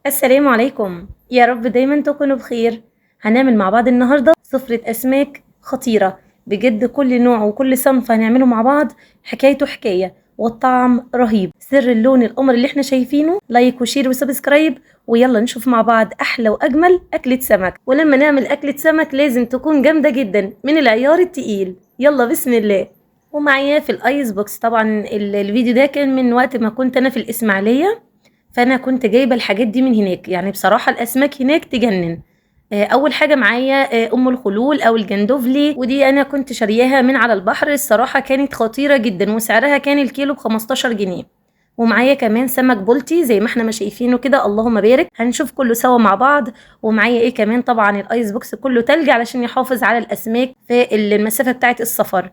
السلام عليكم، يا رب دايما تكونوا بخير. هنعمل مع بعض النهاردة سفرة أسماك خطيرة بجد. كل نوع وكل صنف هنعمله مع بعض حكايته حكاية والطعم رهيب. سر اللون القمر اللي احنا شايفينه. لايك وشير وسبسكرايب، ويلا نشوف مع بعض أحلى وأجمل أكلة سمك. ولما نعمل أكلة سمك لازم تكون جامدة جدا من العيار التقيل. يلا بسم الله. ومعايا في الآيس بوكس طبعا الفيديو ده كان من وقت ما كنت أنا في الإسماعيلية، فانا كنت جايبه الحاجات دي من هناك. يعني بصراحه الاسماك هناك تجنن. اول حاجه معايا ام الخلول او الجندوفلي، ودي انا كنت شارياها من على البحر. الصراحه كانت خطيره جدا وسعرها كان الكيلو ب15 جنيه. ومعايا كمان سمك بلطي زي ما احنا ما شايفينه كده، اللهم بارك. هنشوف كله سوا مع بعض. ومعايا ايه كمان؟ طبعا الايس بوكس كله تلج علشان يحافظ على الاسماك في المسافه بتاعه السفر.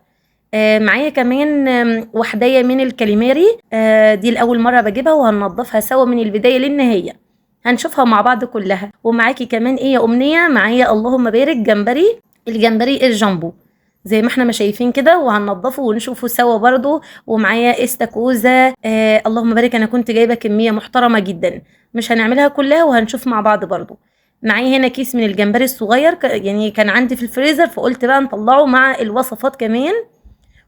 معايا كمان وحداية من الكاليماري. دي لأول مرة بجيبها وهننضفها سوا من البداية للنهاية. هنشوفها مع بعض كلها. ومعاكي كمان ايه يا أمنية؟ معايا اللهم بارك جمبري، الجمبري الجامبو زي ما احنا ما شايفين كده، وهننضفه ونشوفه سوا برضو. ومعايا استاكوزا. اللهم بارك، انا كنت جايبة كمية محترمة جدا، مش هنعملها كلها وهنشوف مع بعض برضو. معايا هنا كيس من الجمبري الصغير، يعني كان عندي في الفريزر فقلت بقى نطلعه مع الوصفات كمان.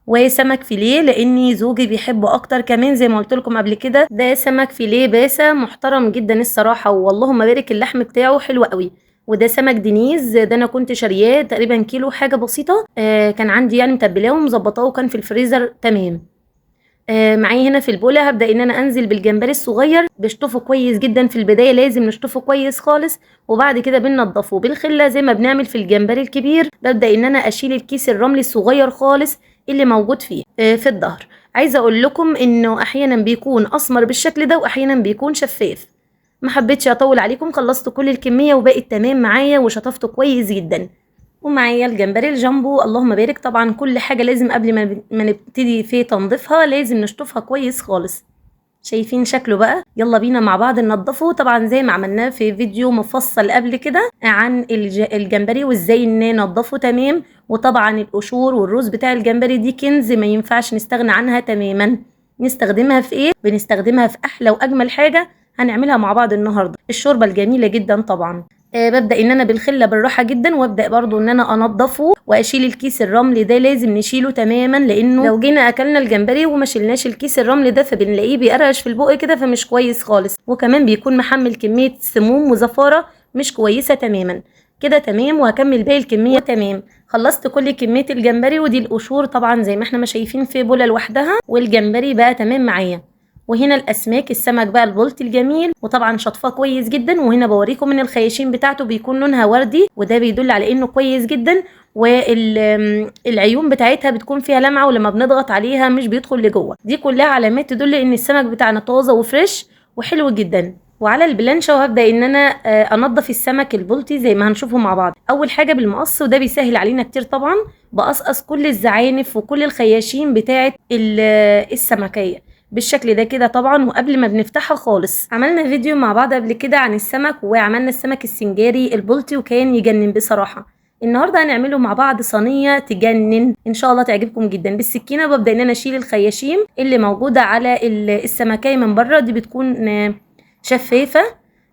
وسمك فيليه لاني زوجي بيحبه اكتر كمان زي ما قلت لكم قبل كده. ده سمك فيليه باسا محترم جدا الصراحه، واللهم بارك اللحم بتاعه حلو قوي. وده سمك دينيز، ده انا كنت شارياه تقريبا كيلو حاجه بسيطه. كان عندي يعني متبلاه ومظبطاه وكان في الفريزر تمام. معايا هنا في البوله هبدا ان انا انزل بالجمبري الصغير. بشطفه كويس جدا في البدايه، لازم نشطفه كويس خالص، وبعد كده بننضفه بالخله زي ما بنعمل في الجمبري الكبير. ببدا ان انا اشيل الكيس الرملي الصغير خالص اللي موجود فيه في الظهر. عايزه اقول لكم انه احيانا بيكون اسمر بالشكل ده واحيانا بيكون شفاف. ما حبيتش اطول عليكم، خلصت كل الكميه وبقت تمام معايا وشطفته كويس جدا. ومعايا الجمبري الجامبو، اللهم بارك. طبعا كل حاجه لازم قبل ما نبتدي في تنظيفها لازم نشطفها كويس خالص. شايفين شكله بقى؟ يلا بينا مع بعض ننضفه طبعا زي ما عملناه في فيديو مفصل قبل كده عن الجمبري وازاي ننضفه تمام. وطبعا القشور والروز بتاع الجمبري دي كنز ما ينفعش نستغنى عنها تماما. نستخدمها في ايه؟ بنستخدمها في احلى واجمل حاجه هنعملها مع بعض النهارده، الشوربه الجميله جدا طبعا. ببدا ان انا بالخله بالراحه جدا، وابدا برضو ان انا انضفه واشيل الكيس الرملي ده. لازم نشيله تماما، لانه لو جينا اكلنا الجمبري وما شلناش الكيس الرملي ده فبنلاقيه بيقرقش في البق كده، فمش كويس خالص. وكمان بيكون محمل كميه سموم وزفاره مش كويسه تماما. كده تمام، وهكمل باقي الكميه تمام. خلصت كل كميه الجمبري، ودي القشور طبعا زي ما احنا ما شايفين في بوله لوحدها، والجمبري بقى تمام معايا. وهنا الاسماك، السمك بقى البلطي الجميل، وطبعا شطفاه كويس جدا. وهنا بوريكم ان الخياشيم بتاعته بيكون لونها وردي، وده بيدل على انه كويس جدا. والعيون بتاعتها بتكون فيها لمعه، ولما بنضغط عليها مش بيدخل لجوه. دي كلها علامات تدل ان السمك بتاعنا طازه وفريش وحلو جدا. وعلى البلانشة وهبدا ان انا انضف السمك البلطي زي ما هنشوفه مع بعض. اول حاجه بالمقص، وده بيسهل علينا كتير طبعا. بقصقص كل الزعانف وكل الخياشيم بتاعه السمكيه بالشكل ده كده طبعا. وقبل ما بنفتحها خالص عملنا فيديو مع بعض قبل كده عن السمك، وعملنا السمك السنجاري البلطي وكان يجنن بصراحة. النهارده هنعمله مع بعض صينية تجنن ان شاء الله تعجبكم جدا. بالسكينة ببدأ ان انا اشيل الخياشيم اللي موجودة على السمكية من بره. دي بتكون شفافة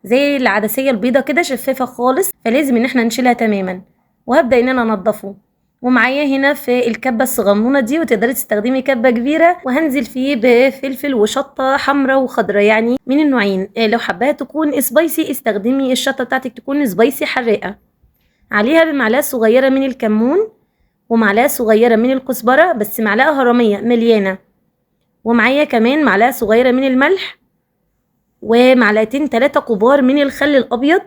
زي العدسية البيضة كده، شفافة خالص، فلازم ان احنا نشيلها تماما. وهبدأ ان انا انضفه. ومعايا هنا في الكبه الصغنونه دي، وتقدري تستخدمي كبه كبيره، وهنزل فيه بفلفل وشطه حمراء وخضراء يعني من النوعين. لو حباها تكون سبايسي استخدمي الشطه بتاعتك تكون سبايسي حراقه. عليها بمعلقه صغيره من الكمون، ومعلقه صغيره من الكزبره بس معلقه هرميه مليانه. ومعايا كمان معلقه صغيره من الملح، ومعلقتين 3 كبار من الخل الابيض،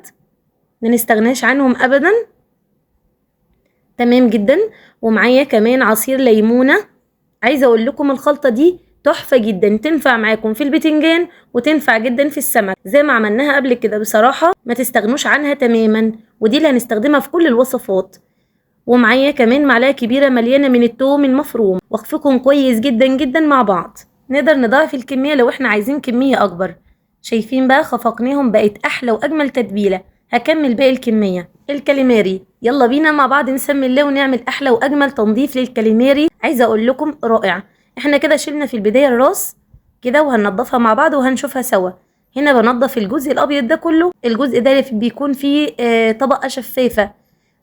ما نستغناش عنهم ابدا. تمام جدا. ومعايا كمان عصير ليمونة. عايزة اقول لكم الخلطة دي تحفة جدا، تنفع معاكم في البتنجان وتنفع جدا في السمك زي ما عملناها قبل كده. بصراحة ما تستغنوش عنها تماما، ودي اللي هنستخدمها في كل الوصفات. ومعايا كمان معلقة كبيرة مليانة من التوم المفروم، واخفقهم كويس جدا جدا مع بعض. نقدر نضاعف الكمية لو احنا عايزين كمية اكبر. شايفين بقى؟ خفقناهم بقت احلى واجمل تتبيلة. هكمل باقي الكمية. الكاليماري، يلا بينا مع بعض نسمي الله ونعمل احلى واجمل تنظيف للكاليماري. عايزة اقول لكم رائع. احنا كده شلنا في البداية الراس كده، وهننضفها مع بعض وهنشوفها سوا. هنا بنضف الجزء الابيض ده كله، الجزء ده بيكون فيه طبقه شفافه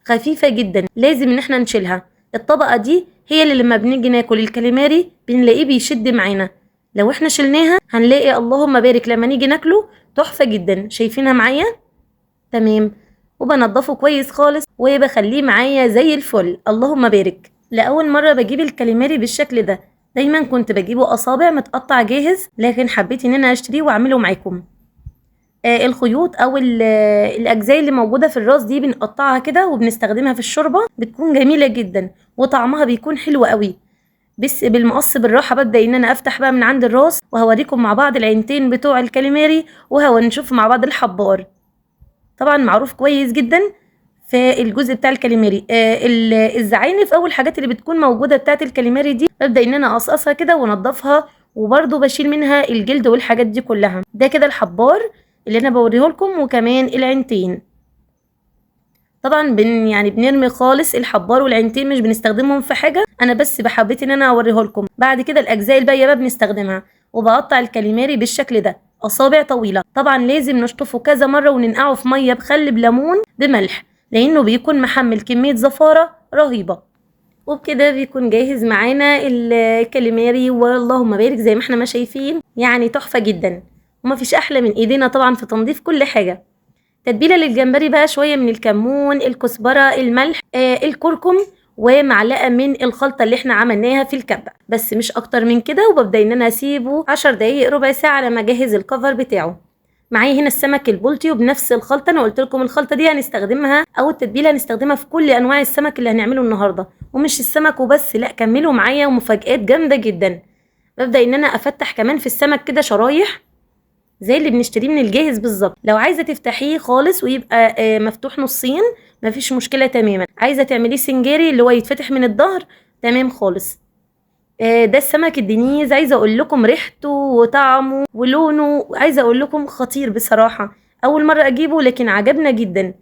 خفيفه جدا، لازم ان احنا نشيلها. الطبقه دي هي اللي لما بنيجي ناكل الكاليماري بنلاقيه بيشد معانا، لو احنا شلناها هنلاقي اللهم بارك لما نيجي ناكله تحفه جدا. شايفينها معايا؟ تمام. وبنضفه كويس خالص وبخليه معايا زي الفل. اللهم بارك. لاول مره بجيب الكاليماري بالشكل ده، دايما كنت بجيبه اصابع متقطع جاهز، لكن حبيت ان انا اشتريه واعمله معاكم. الخيوط او الاجزاء اللي موجوده في الراس دي بنقطعها كده وبنستخدمها في الشوربه، بتكون جميله جدا وطعمها بيكون حلو قوي. بس بالمقص بالراحه ببدا ان انا افتح بقى من عند الراس، وهوريكم مع بعض العينتين بتوع الكاليماري، وهنشوف مع بعض الحبار. طبعا معروف كويس جدا في الجزء بتاع الكاليماري الزعانف او الحاجات اللي بتكون موجوده بتاعه الكاليماري دي، ببدا ان انا اقصقصها كده وانضفها، وبرده بشيل منها الجلد والحاجات دي كلها. ده كده الحبار اللي انا بوريه لكم، وكمان العينتين. طبعا بنرمي خالص الحبار والعينتين، مش بنستخدمهم في حاجه، انا بس بحبيت ان انا اوريه لكم. بعد كده الاجزاء الباقيه بقى بنستخدمها، وبقطع الكاليماري بالشكل ده اصابع طويله. طبعا لازم نشطفه كذا مره وننقعه في ميه بخل بليمون بملح، لانه بيكون محمل كميه زفاره رهيبه. وبكده بيكون جاهز معانا الكاليماري، واللهم بارك زي ما احنا ما شايفين، يعني تحفه جدا. ومفيش احلى من ايدينا طبعا في تنظيف كل حاجه. تتبيله للجمبري بقى: شويه من الكمون، الكزبره، الملح، الكركم، ومعلقه من الخلطه اللي احنا عملناها في الكبه، بس مش اكتر من كده. وببدا ان انا اسيبه 10 دقايق ربع ساعه لما اجهز الكفر بتاعه. معايا هنا السمك البلطي وبنفس الخلطه، انا قلت لكم الخلطه دي هنستخدمها او التتبيله هنستخدمها في كل انواع السمك اللي هنعمله النهارده، ومش السمك وبس، لا كملوا معايا ومفاجآت جامده جدا. ببدا ان انا افتح كمان في السمك كده شرايح زي اللي بنشتريه من الجاهز بالظبط. لو عايزه تفتحيه خالص ويبقى مفتوح نصين مفيش مشكله تماما. عايزه تعمليه سنجاري اللي هو يتفتح من الظهر، تمام خالص. ده السمك الدنيز، عايزه اقول لكم ريحته وطعمه ولونه، عايزه اقول لكم خطير بصراحه. اول مره اجيبه لكن عجبنا جدا.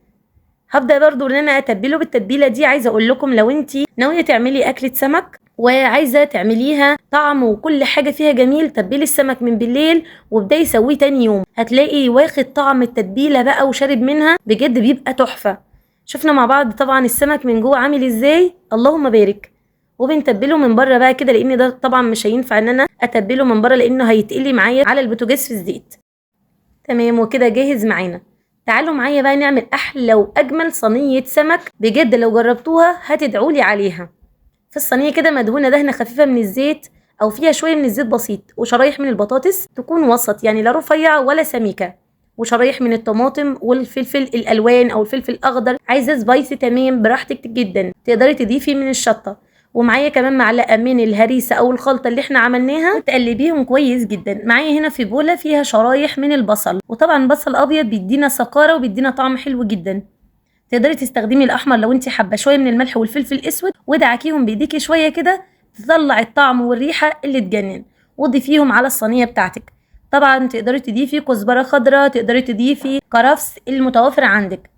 هبدا برضو ان انا اتبله بالتتبيله دي. عايزه اقول لكم لو انتي ناويه تعملي اكله سمك وعايزه تعمليها طعم وكل حاجه فيها جميل، تبلي السمك من بالليل وابداي سويه تاني يوم، هتلاقي واخد طعم التتبيله بقى وشارب منها، بجد بيبقى تحفه. شفنا مع بعض طبعا السمك من جوه عامل ازاي، اللهم بارك. وبنتبله من بره بقى كده، لان ده طبعا مش هينفع ان انا اتبله من بره لانه هيتقلي معايا على البوتاجاز في الزيت. تمام، وكده جاهز معانا. تعالوا معايا بقى نعمل احلى واجمل صينيه سمك، بجد لو جربتوها هتدعولي عليها. في الصينيه كده مدهونه دهنه خفيفه من الزيت او فيها شويه من الزيت بسيط، وشرايح من البطاطس تكون وسط، يعني لا رفيعه ولا سميكه، وشرايح من الطماطم والفلفل الالوان او الفلفل الاخضر. عايزه سبايسي تمام براحتك جدا، تقدري تضيفي من الشطه. ومعايا كمان معلقه من الهريسه او الخلطه اللي احنا عملناها، وتقلبيهم كويس جدا. معايا هنا في بوله فيها شرايح من البصل، وطبعا بصل ابيض بيدينا سكاره وبيدينا طعم حلو جدا. تقدري تستخدمي الاحمر لو انت حابه، شويه من الملح والفلفل الاسود، ودعكيهم بايديكي شويه كده تطلع الطعم والريحه اللي تجنن، وضيفيهم على الصينيه بتاعتك. طبعا تقدري تضيفي كزبره خضراء، تقدري تضيفي كرفس المتوفر عندك،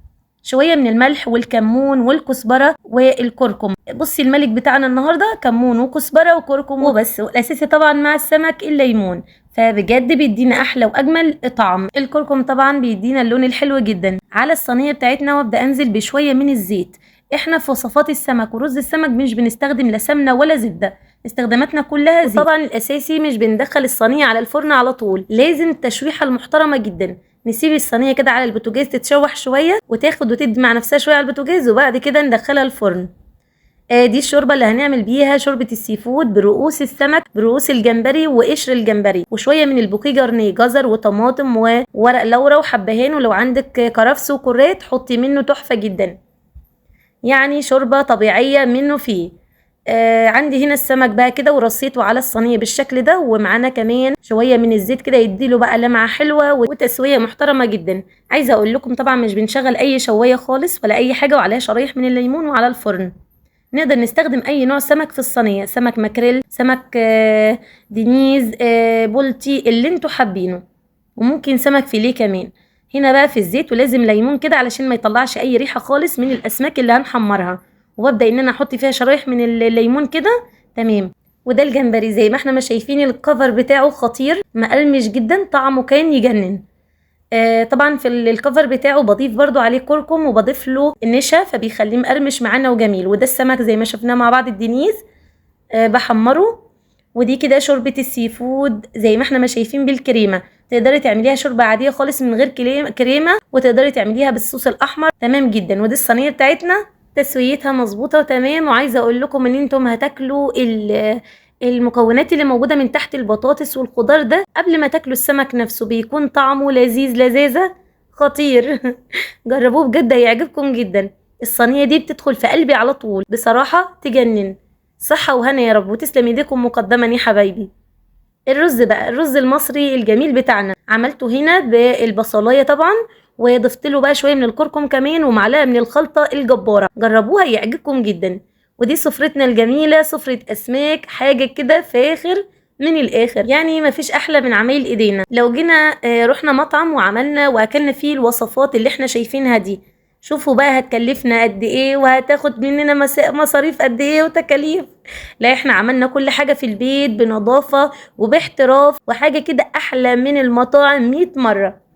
شويه من الملح والكمون والكزبره والكركم. بصي الملك بتاعنا النهارده كمون وكزبره وكركم وبس، والاساسي طبعا مع السمك الليمون، فبجد بيدينا احلى واجمل طعم. الكركم طبعا بيدينا اللون الحلو جدا على الصينيه بتاعتنا. وابدا انزل بشويه من الزيت. احنا في وصفات السمك ورز السمك مش بنستخدم لا سمنه ولا زبده، استخداماتنا كلها زيت. طبعا الاساسي مش بندخل الصينيه على الفرن على طول، لازم التشويحه المحترمه جدا. نسيب الصينيه كده على البوتاجاز تتشوح شويه وتاخد وتدي مع نفسها شويه على البوتاجاز، وبعد كده ندخلها الفرن. دي الشوربه اللي هنعمل بيها شوربه السي فود برؤوس السمك، برؤوس الجمبري وقشر الجمبري، وشويه من البوكيه جرنيه، جزر وطماطم وورق لورا وحبهان، ولو عندك كرفس وكرات حطي منه، تحفه جدا. يعني شوربه طبيعيه منه فيه. عندي هنا السمك بقى كده ورصيته على الصينيه بالشكل ده، ومعانا كمان شويه من الزيت كده يديله بقى لمعه حلوه وتسويه محترمه جدا. عايزه اقول لكم طبعا مش بنشغل اي شوايه خالص ولا اي حاجه، وعليها شرايح من الليمون وعلى الفرن. نقدر نستخدم اي نوع سمك في الصينيه، سمك ماكريل، سمك دينيز، بولتي، اللي انتوا حابينه، وممكن سمك فيليه كمان. هنا بقى في الزيت، ولازم ليمون كده علشان ما يطلعش اي ريحه خالص من الاسماك اللي هنحمرها، وببدا ان انا احط فيها شرايح من الليمون كده. تمام. وده الجمبري زي ما احنا ما شايفين، الكفر بتاعه خطير مقرمش جدا، طعمه كان يجنن. طبعا في الكفر بتاعه بضيف برضو عليه كركم وبضيف له النشا فبيخليه مقرمش معانا وجميل. وده السمك زي ما شفناه مع بعض الدنيس، بحمره. ودي كده شوربة السي فود زي ما احنا ما شايفين بالكريمة. تقدري تعمليها شوربة عادية خالص من غير كريمة، وتقدري تعمليها بالصوص الأحمر تمام جدا. ودي الصينية بتاعتنا تسويتها مظبوطة وتمام. وعايزة اقول لكم ان انتم هتاكلوا المكونات اللي موجودة من تحت البطاطس والخضار ده قبل ما تاكلوا السمك نفسه، بيكون طعمه لذيذ لذاذة خطير. جربوه بجد هيعجبكم جدا. الصينية دي بتدخل في قلبي على طول بصراحة، تجنن. صحة وهنا يا رب، وتسلم ايديكم مقدما يا حبايبي. الرز بقى، الرز المصري الجميل بتاعنا عملته هنا بالبصلايه طبعا، وضفت له بقى شويه من الكركم كمان ومعلقه من الخلطه الجباره. جربوها يعجبكم جدا. ودي سفرتنا الجميله، سفره اسماك، حاجه كده فاخر من الاخر، يعني مفيش احلى من عمايل ايدينا. لو جينا رحنا مطعم وعملنا واكلنا فيه الوصفات اللي احنا شايفينها دي، شوفوا بقى هتكلفنا قد ايه وهتاخد مننا مصاريف قد ايه وتكاليف. لا احنا عملنا كل حاجة في البيت بنظافة وباحتراف، وحاجة كده احلى من المطاعم 100 مرة.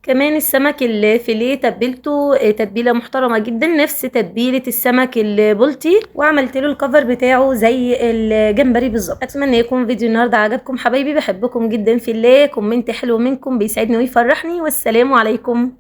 كمان السمك الفيليه تبلته تتبيلة محترمة جدا، نفس تتبيلة السمك البلطي، وعملت له الكفر بتاعه زي الجمبري بالظبط. اتمنى يكون فيديو النهارده عجبكم حبايبي، بحبكم جدا في الله. كومنت حلو منكم بيسعدني ويفرحني، والسلام عليكم.